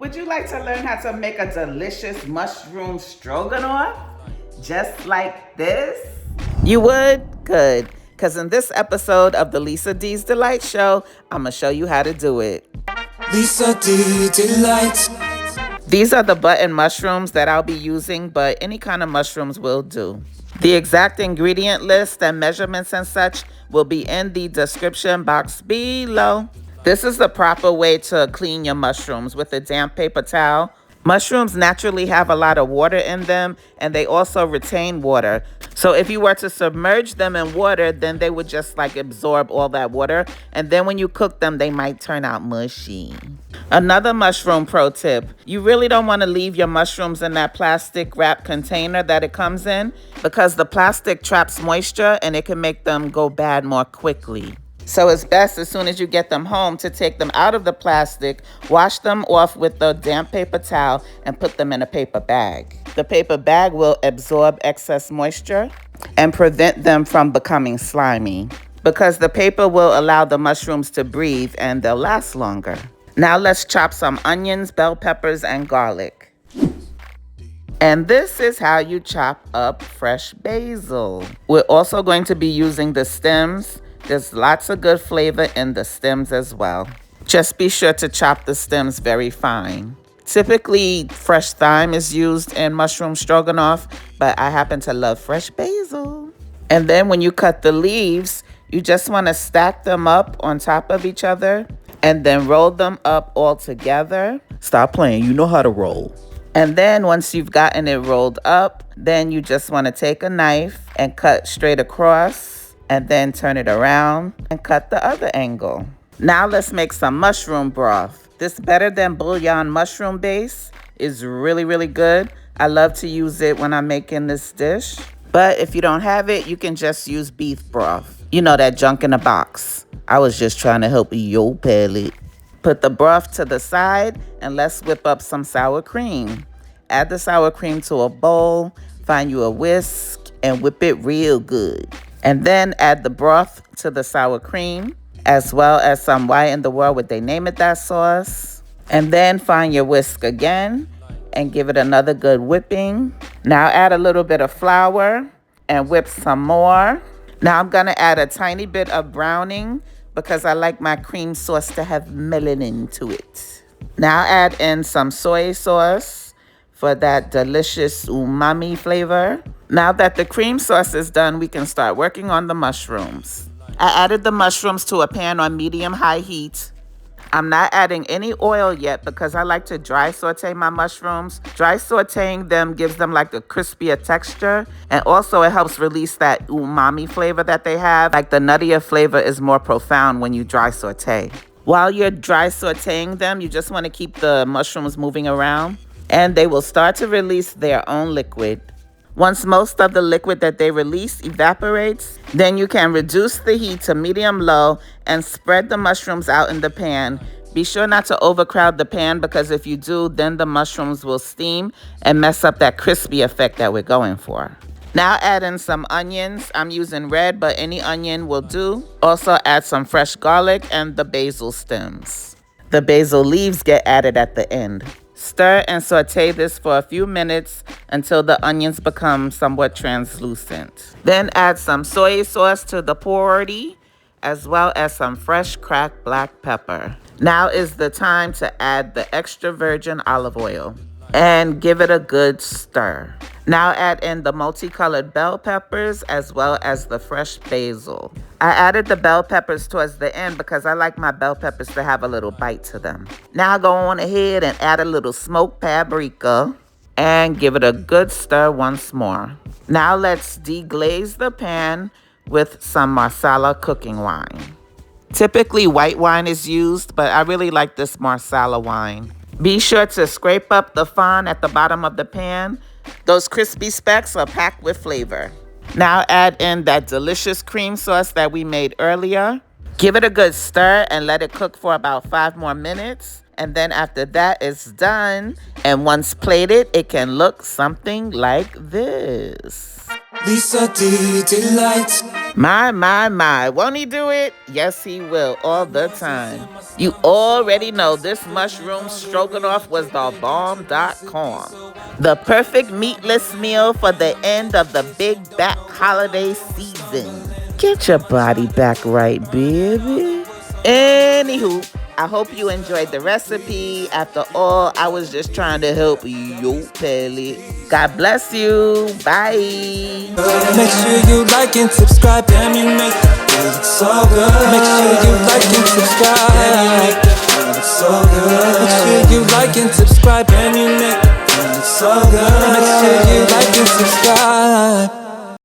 Would you like to learn how to make a delicious mushroom stroganoff? Just like this? You would? Good. Because in this episode of the Lisa D's Delight Show, I'm going to show you how to do it. Lisa D Delight. These are the button mushrooms that I'll be using, but any kind of mushrooms will do. The exact ingredient list and measurements and such will be in the description box below. This is the proper way to clean your mushrooms, with a damp paper towel. Mushrooms naturally have a lot of water in them, and they also retain water. So if you were to submerge them in water, then they would just like absorb all that water. And then when you cook them, they might turn out mushy. Another mushroom pro tip: you really don't want to leave your mushrooms in that plastic wrap container that it comes in, because the plastic traps moisture and it can make them go bad more quickly. So it's best as soon as you get them home to take them out of the plastic, wash them off with the damp paper towel, and put them in a paper bag. The paper bag will absorb excess moisture and prevent them from becoming slimy, because the paper will allow the mushrooms to breathe and they'll last longer. Now let's chop some onions, bell peppers, and garlic. And this is how you chop up fresh basil. We're also going to be using the stems. There's lots of good flavor in the stems as well. Just be sure to chop the stems very fine. Typically, fresh thyme is used in mushroom stroganoff, but I happen to love fresh basil. And then when you cut the leaves, you just want to stack them up on top of each other and then roll them up all together. Stop playing, you know how to roll. And then once you've gotten it rolled up, then you just want to take a knife and cut straight across, and then turn it around and cut the other angle. Now let's make some mushroom broth. This Better Than Bouillon mushroom base is really, really good. I love to use it when I'm making this dish. But if you don't have it, you can just use beef broth. You know, that junk in a box. I was just trying to help your palate. Put the broth to the side and let's whip up some sour cream. Add the sour cream to a bowl, find you a whisk, and whip it real good. And then add the broth to the sour cream, as well as some why in the world would they name it that sauce. And then find your whisk again and give it another good whipping. Now add a little bit of flour and whip some more. Now I'm gonna add a tiny bit of browning because I like my cream sauce to have melanin to it. Now add in some soy sauce for that delicious umami flavor. Now that the cream sauce is done, we can start working on the mushrooms. I added the mushrooms to a pan on medium-high heat. I'm not adding any oil yet because I like to dry saute my mushrooms. Dry sauteing them gives them like a crispier texture, and also it helps release that umami flavor that they have. Like the nuttier flavor is more profound when you dry saute. While you're dry sauteing them, you just want to keep the mushrooms moving around, and they will start to release their own liquid. Once most of the liquid that they release evaporates, then you can reduce the heat to medium-low and spread the mushrooms out in the pan. Be sure not to overcrowd the pan, because if you do, then the mushrooms will steam and mess up that crispy effect that we're going for. Now add in some onions. I'm using red, but any onion will do. Also add some fresh garlic and the basil stems. The basil leaves get added at the end. Stir and saute this for a few minutes until the onions become somewhat translucent. Then add some soy sauce to the porridge, as well as some fresh cracked black pepper. Now is the time to add the extra virgin olive oil and give it a good stir. Now add in the multicolored bell peppers as well as the fresh basil. I added the bell peppers towards the end because I like my bell peppers to have a little bite to them. Now go on ahead and add a little smoked paprika and give it a good stir once more. Now let's deglaze the pan with some marsala cooking wine. Typically white wine is used, but I really like this marsala wine. Be sure to scrape up the fond at the bottom of the pan. Those crispy specks are packed with flavor. Now add in that delicious cream sauce that we made earlier. Give it a good stir and let it cook for about 5 more minutes. And then after that, it's done. And once plated, it can look something like this. Lisa D Delight. My. Won't he do it? Yes, he will, all the time. You already know this mushroom stroganoff was the bomb.com. The perfect meatless meal for the end of the big back holiday season. Get your body back right, baby. Anywho, I hope you enjoyed the recipe. After all, I was just trying to help you, Palate. God bless you. Bye. Make sure you like and subscribe, damn you make it look so good. Make sure you like and subscribe, damn you make it look so good. Make sure you like and subscribe, damn you make it look so good. Make sure you like and subscribe.